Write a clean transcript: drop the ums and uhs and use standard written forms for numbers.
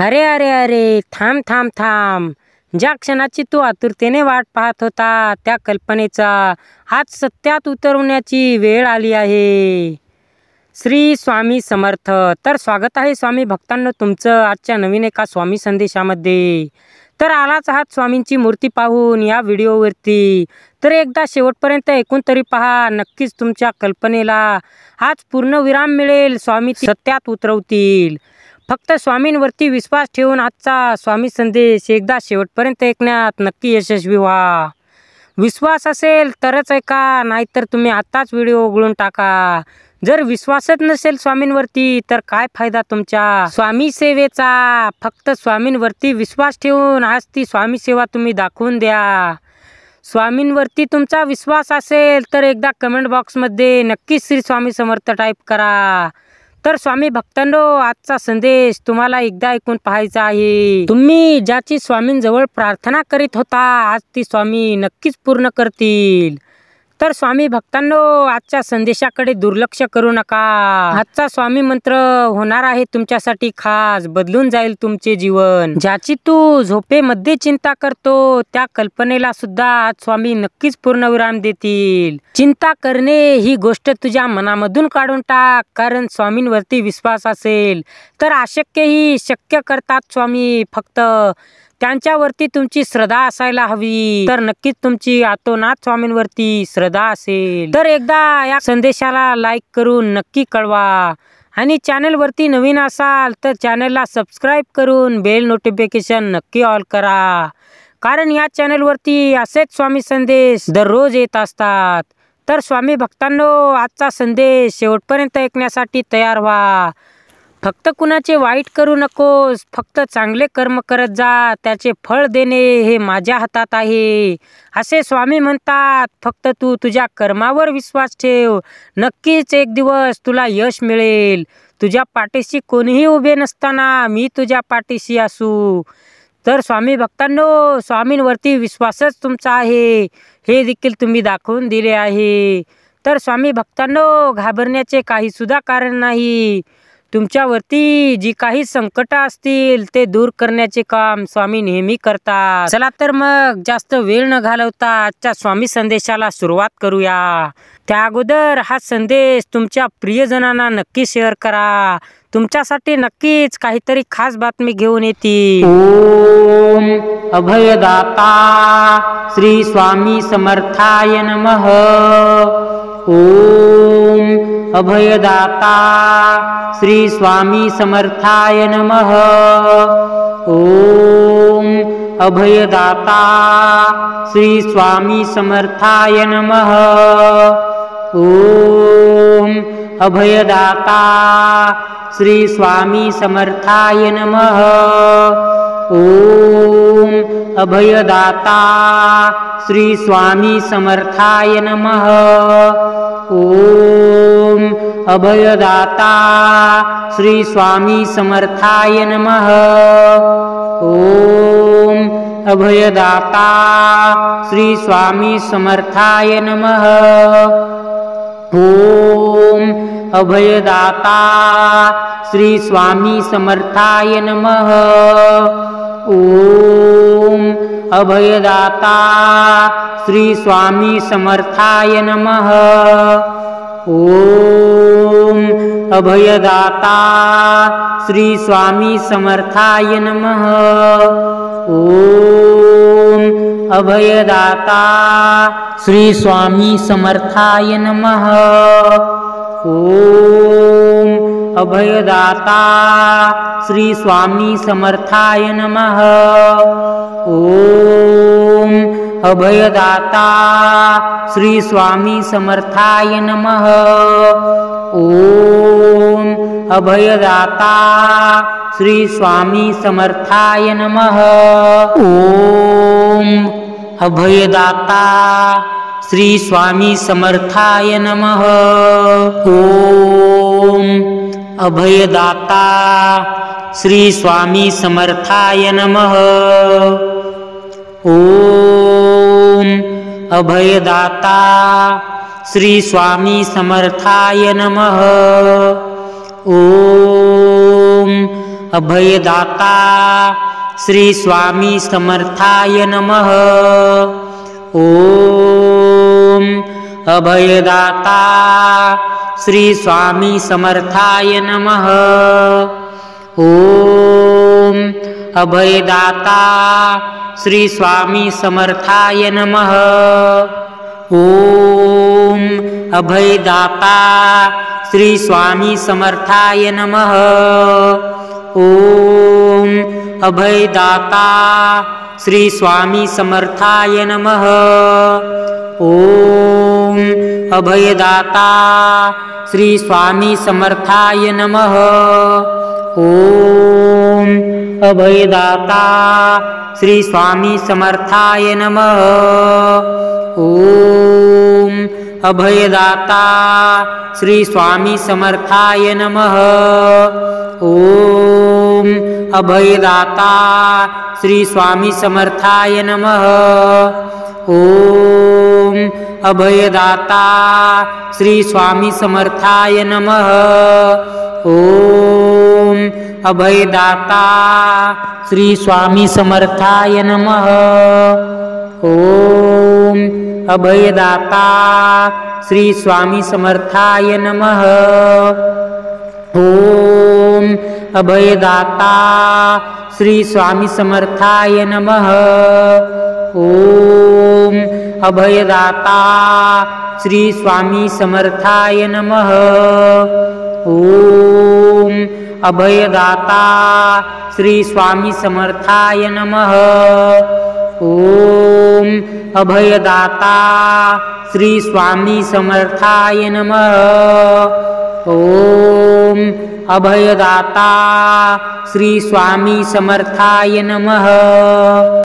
अरे अरे अरे, थांब थांब थांब. ज्या क्षणाची तू आतुरतेने वाट पाहत होता त्या कल्पनेचा आज सत्यात उतरवण्याची वेळ आली आहे. श्री स्वामी समर्थ. तर स्वागत आहे स्वामी भक्तांनो तुमचं आजच्या नवीन एका स्वामी संदेशामध्ये. तर आलाच आहात स्वामींची मूर्ती पाहून या व्हिडिओवरती. तर एकदा शेवटपर्यंत ऐकून तरी पहा, नक्कीच तुमच्या कल्पनेला आज पूर्णविराम मिळेल. स्वामी सत्यात उतरवतील. फक्त स्वामींवरती विश्वास ठेवून आजचा स्वामी संदेश एकदा शेवटपर्यंत ऐकण्यात नक्की यशस्वी व्हा. विश्वास असेल तरच ऐका, नाहीतर तुम्ही आताच व्हिडिओ उघडून टाका. जर विश्वासच नसेल स्वामींवरती तर काय फायदा तुमच्या स्वामी सेवेचा. फक्त स्वामींवरती विश्वास ठेवून आज ती स्वामी सेवा तुम्ही दाखवून द्या. स्वामींवरती तुमचा विश्वास असेल तर एकदा कमेंट बॉक्समध्ये नक्की श्री स्वामी समर्थ टाईप करा. तर स्वामी भक्तांनो, आजचा संदेश तुम्हाला एकदा ऐकून पाहायचा आहे. तुम्ही ज्याची स्वामींजवळ प्रार्थना करीत होता आज ती स्वामी नक्कीच पूर्ण करतील. तर स्वामी भक्तांनो, आजच्या संदेशाकडे दुर्लक्ष करू नका. आजचा स्वामी मंत्र होणार आहे तुमच्यासाठी खास. बदलून जाईल तुमचे जीवन. ज्याची तू झोपेमध्ये चिंता करतो त्या कल्पनेला सुद्धा आज स्वामी नक्कीच पूर्णविराम देतील. चिंता करणे ही गोष्ट तुझ्या मनामधून काढून टाक. कारण स्वामींवरती विश्वास असेल तर अशक्यही शक्य करतात स्वामी. फक्त त्यांच्यावरती तुमची श्रद्धा असायला हवी. तर नक्कीच तुमची आतोनात स्वामींवरती श्रद्धा असेल तर एकदा या संदेशाला लाईक करून नक्की कळवा. आणि चॅनलवरती नवीन असाल तर चॅनलला सबस्क्राईब करून बेल नोटिफिकेशन नक्की ऑल करा. कारण या चॅनलवरती असेच स्वामी संदेश दररोज येत असतात. तर स्वामी भक्तांनो, आजचा संदेश शेवटपर्यंत ऐकण्यासाठी तयार व्हा. फक्त कुणाचे वाईट करू नकोस. फक्त चांगले कर्म करत जा. त्याचे फळ देणे हे माझ्या हातात आहे असे स्वामी म्हणतात. फक्त तू तुझ्या कर्मावर विश्वास ठेव. नक्कीच एक दिवस तुला यश मिळेल. तुझ्या पाठीशी कोणीही उभे नसताना मी तुझ्या पाठीशी असू. तर स्वामी भक्तांनो, स्वामींवरती विश्वासच तुमचा आहे हे देखील तुम्ही दाखवून दिले आहे. तर स्वामी भक्तांनो, घाबरण्याचे काही सुद्धा कारण नाही. तुमच्यावरती जी काही संकट असतील ते दूर करण्याचे काम स्वामी नेहमी करतात. चला तर मग जास्त वेळ न घालवता आजच्या स्वामी संदेशाला सुरुवात करूया. त्या अगोदर हा संदेश तुमच्या प्रियजनांना नक्की शेअर करा. तुमच्यासाठी नक्कीच काहीतरी खास बातमी घेऊन येतील. ओम अभयदाता श्री स्वामी समर्थाय नमः. ओम अभयदाता श्री स्वामी समर्थाय नमः. ओम अभयदाता श्री स्वामी समर्थाय नमः. ओम अभयदाता श्री स्वामी समर्थाय नमः. ओम अभयदाता श्री स्वामी समर्थाय नमः. ओम अभयदाता श्री स्वामी समर्थाय नमः. ओम अभयदाता श्री स्वामी समर्थाय नमः. ओम अभयदाता श्री स्वामी समर्थाय नमः. ओम अभयदाता श्री स्वामी समर्थाय नमः. ओम अभयदाता श्री स्वामी समर्थाय नमः. ओम अभयदाता श्री स्वामी समर्थाय नमः. ओम अभयदाता श्री स्वामी समर्थाय नमः. ओम अभयदाता श्री स्वामी समर्थाय नमः. ओम अभयदाता श्री स्वामी समर्थाय नमः. ओम अभयदाता श्री स्वामी समर्थाय नमः. ओम अभयदाता श्री स्वामी समर्थाय नमः. ओम अभयदाता श्री स्वामी समर्थाय नमः. ओम अभयदाता श्री स्वामी समर्थाय नमः। ओम अभयदाता श्री स्वामी समर्थाय नमः। ओम अभयदाता श्री स्वामी समर्थाय नमः। ओम अभयदाता श्री स्वामी समर्थाय नमः। ओम अभयदाता श्री स्वामी समर्थाय नमः। ओम अभयदाता श्री स्वामी समर्थाय नमः। ओम अभयदाता श्री स्वामी समर्थाय नमः। ओम अभयदाता श्री स्वामी समर्थाय नमः। ओम अभयदाता श्री स्वामी समर्थाय नमः। ओम अभयदाता श्री स्वामी समर्थाय नमः। ओम अभयदाता श्री स्वामी समर्थाय नमः। ओम अभयदाता श्री स्वामी समर्थाय नमः। ओम अभयदाता श्री स्वामी समर्थाय नमः। ओम अभयदाता श्री स्वामी समर्थाय नमः। ओम अभयदाता श्री स्वामी समर्थाय नमः। ओम अभयदाता श्री स्वामी समर्थाय नमः। ओम अभयदाता श्री स्वामी समर्थाय नमः।